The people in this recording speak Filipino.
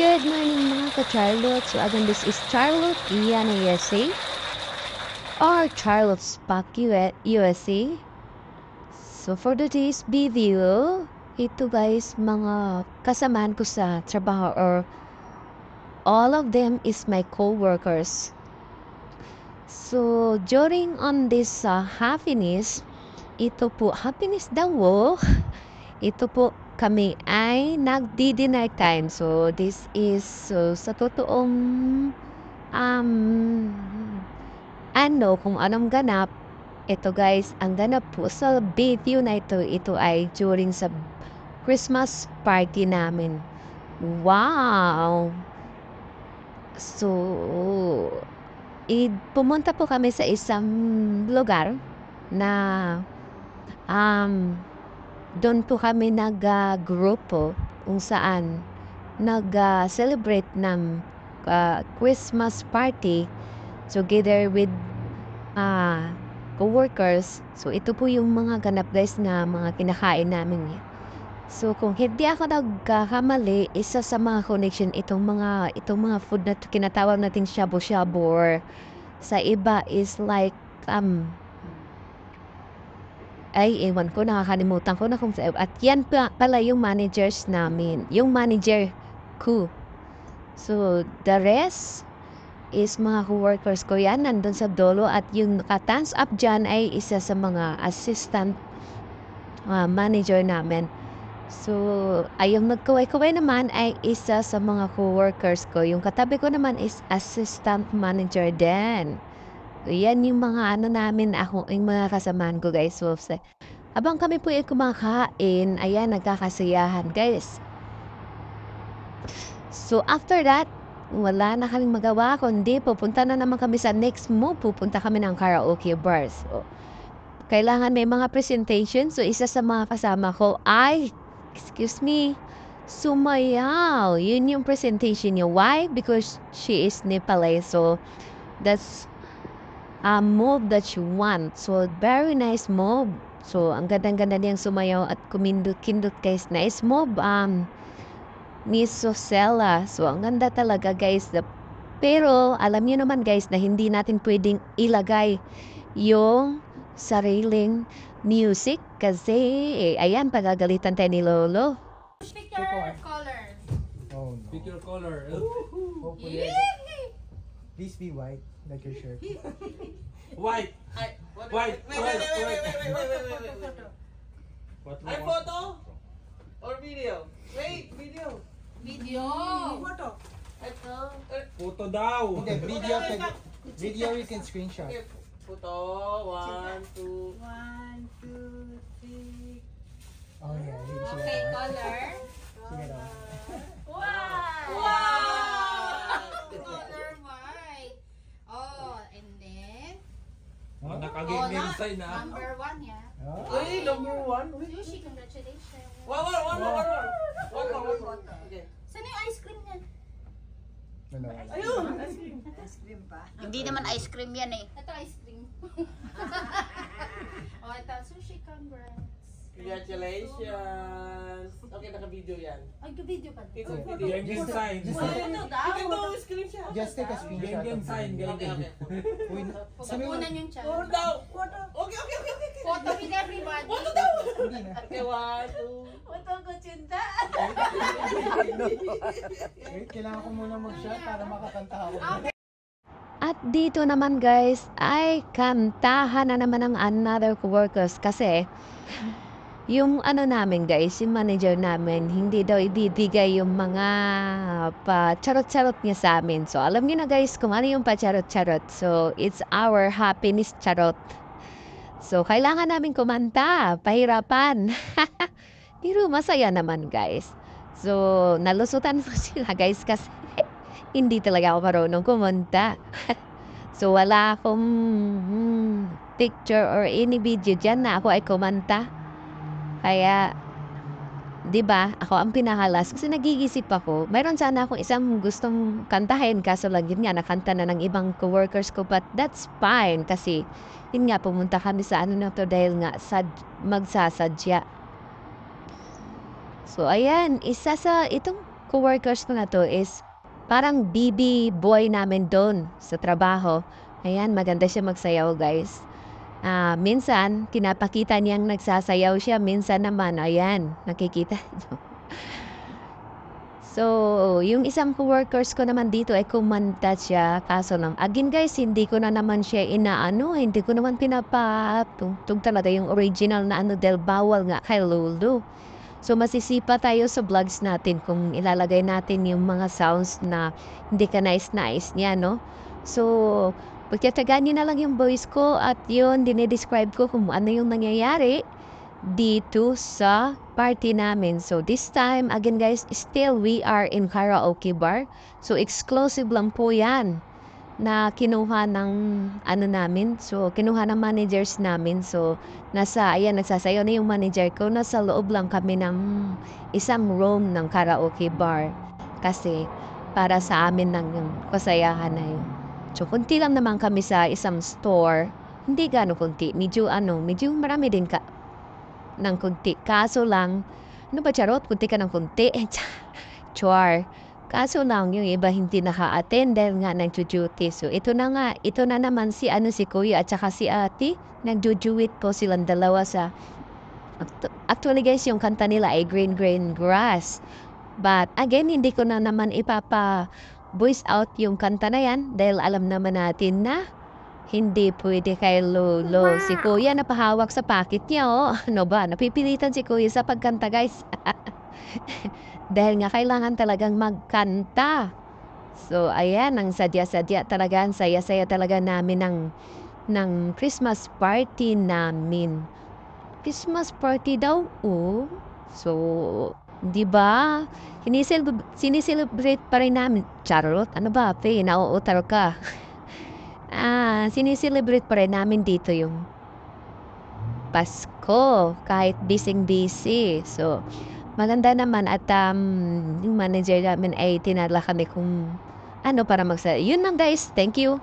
Good morning mga ka-Charlotte. So again, this is Charlotte Ian USA or Charlotte Spark USA. So for today's video, ito guys, mga kasamaan ko sa trabaho or all of them is my co-workers. So during on this happiness, ito po, happiness daw ito po kami ay nagdi-dinner time. So this is sa totoong kung anong ganap. Ito guys, ang ganap po sa video na ito ay during sa Christmas party namin. Wow! So, pumunta po kami sa isang lugar na doon po kami nag-grupo kung saan nag-celebrate ng Christmas party together with co-workers. So ito po yung mga ganap guys na mga kinakain namin. So kung hindi ako nagkakamali, isa sa mga connection itong mga food na kinatawag nating shabu-shabu, or sa iba is like ewan ko, nakakalimutan ko na kung sa at yan pala yung managers namin, yung manager ko. So the rest is mga co-workers ko yan, nandun sa dolo, at yung naka-thumbs up dyan ay isa sa mga assistant manager namin. So yung nagkaway-kaway naman ay isa sa mga co-workers ko. Yung katabi ko naman is assistant manager din. So, yan yung mga namin, yung mga kasamaan ko guys. So, habang kami po ay kumakain, ayan, nagkakasiyahan guys. So after that, wala na kaming magawa kundi pupunta na naman kami sa next move. Pupunta kami ng karaoke bars. So, kailangan may mga presentation. So isa sa mga kasama ko ay, sumayaw. Yun yung presentation niya. Why? Because she is Nepalese. So that's a move that you want. So very nice move. So ang gandang-ganda niyang sumayaw at kumindot-kindot guys. Nice move. Ni Sosela. So ang ganda talaga guys. Pero alam niyo naman guys na hindi natin pwedeng ilagay yung sariling music kasi ayan, pagagalitan tayo ni Lolo. Pick your color. Oh no. Pick your color. Hopefully, please be white, like your shirt. White. White. Ay, photo or video? Wait, video. Video. Photo. Ito. Photo daw. Hindi, video you can screenshot. Okay, photo. 1, 2. 1, 2, 3. Oh yeah, hindi siya. Okay, color. Sige daw. Wow! Color white. Oh, and then Nakagame din na, sign na. number 1 yeah. Oh. Ay, number 1. Sushi, congratulations. One more. Okay. Saan yung ice cream niyan? Ano? Ayun. Hindi naman ice cream yan eh. Ito ice cream. Oh, ito sushi, congrats. Congratulations. Okay, naka-video yan. Ay, video pa din. It's a video. Ganyan sign. Just Ano take, You daw? can do screenshot. just take a screenshot. Ganyan of sign. the video. Okay, okay. Uy, sabi mo, Pagkunan yung chan. Photo daw. Okay. Photo with everybody. Photo daw. hindi na. Okay, 1, 2. Photo ko chinta. Wait, kailangan ko muna mag-shot para makakanta ako. At dito naman guys ay kantahan na naman ng another co-workers kasi yung namin guys, yung manager namin, hindi daw ibibigay yung mga pa-charot-charot niya sa amin. So alam niyo na guys kung ano yung pa-charot-charot. So it's our happiness charot. So kailangan namin kumanta, pahirapan. Pero masaya naman guys. So nalusutan mo sila guys kasi hindi talaga ako marunong kumanta. So wala akong picture or any video dyan na ako ay kumanta. Kaya, di ba, ako ang pinakalas kasi nagigisip ako. Mayroon sana akong isang gustong kantahin kaso lang yun nga, nakanta na ng ibang co-workers ko, but that's fine kasi yun nga, pumunta kami sa na to dahil nga magsasadya. So, ayan, isa sa itong co-workers ko na to is parang BB boy namin doon sa trabaho. Ayan, maganda siya magsayaw, guys. Minsan, pinapakita niyang nagsasayaw siya. Minsan naman, ayan, nakikita niyo. So, yung isang co-workers ko naman dito ay kumanta siya. Kaso lang, again guys, hindi ko na naman siya inaano. Hindi ko naman pinapatugtog talaga yung original na ano dahil bawal nga kay Lulu. So, masisipa tayo sa vlogs natin kung ilalagay natin yung mga sounds na hindi ka nice niya, no? So, pagtatagaan niyo na lang yung voice ko at yun, dinidescribe ko kung ano yung nangyayari dito sa party namin. So, this time, again guys, still we are in karaoke bar. So, exclusive lang po yan na kinuha ng ano namin. So, kinuha ng managers namin. So, ayan, nagsasayaw na yung manager ko. Nasa loob lang kami ng isang room ng karaoke bar. Kasi, para sa amin ng kasayahan na yun. So, kunti lang naman kami sa isang store. Hindi gano'ng kunti. Medyo marami din ng kunti. Kaso lang, ano ba charot? Kunti ka ng kunti. Char. Kaso lang, yung iba hindi naka-attend dahil nga nag-duty. So, ito na naman si kuya at saka si ate. Nag-duet po silang dalawa sa... Actually guys, yung kanta nila ay Green Green Grass. But again, hindi ko na naman voice out yung kanta na yan dahil alam naman natin na hindi pwede kay Lolo. Si kuya napahawak sa pocket niya, oh. Ano ba? Napipilitan si kuya sa pagkanta, guys. Dahil nga kailangan talagang magkanta. So, ayan, ang sadya-sadya talaga, ang saya-saya talaga namin ng Christmas party namin. Christmas party daw, oh. So, di ba? Sinicelebrate pa rin namin. Charot, ano ba? Nauutar ka. Sinicelebrate pa rin namin dito yung Pasko kahit busy. So, maganda naman at yung manager namin ay tinala kami kung ano para magsa. Yun lang guys. Thank you.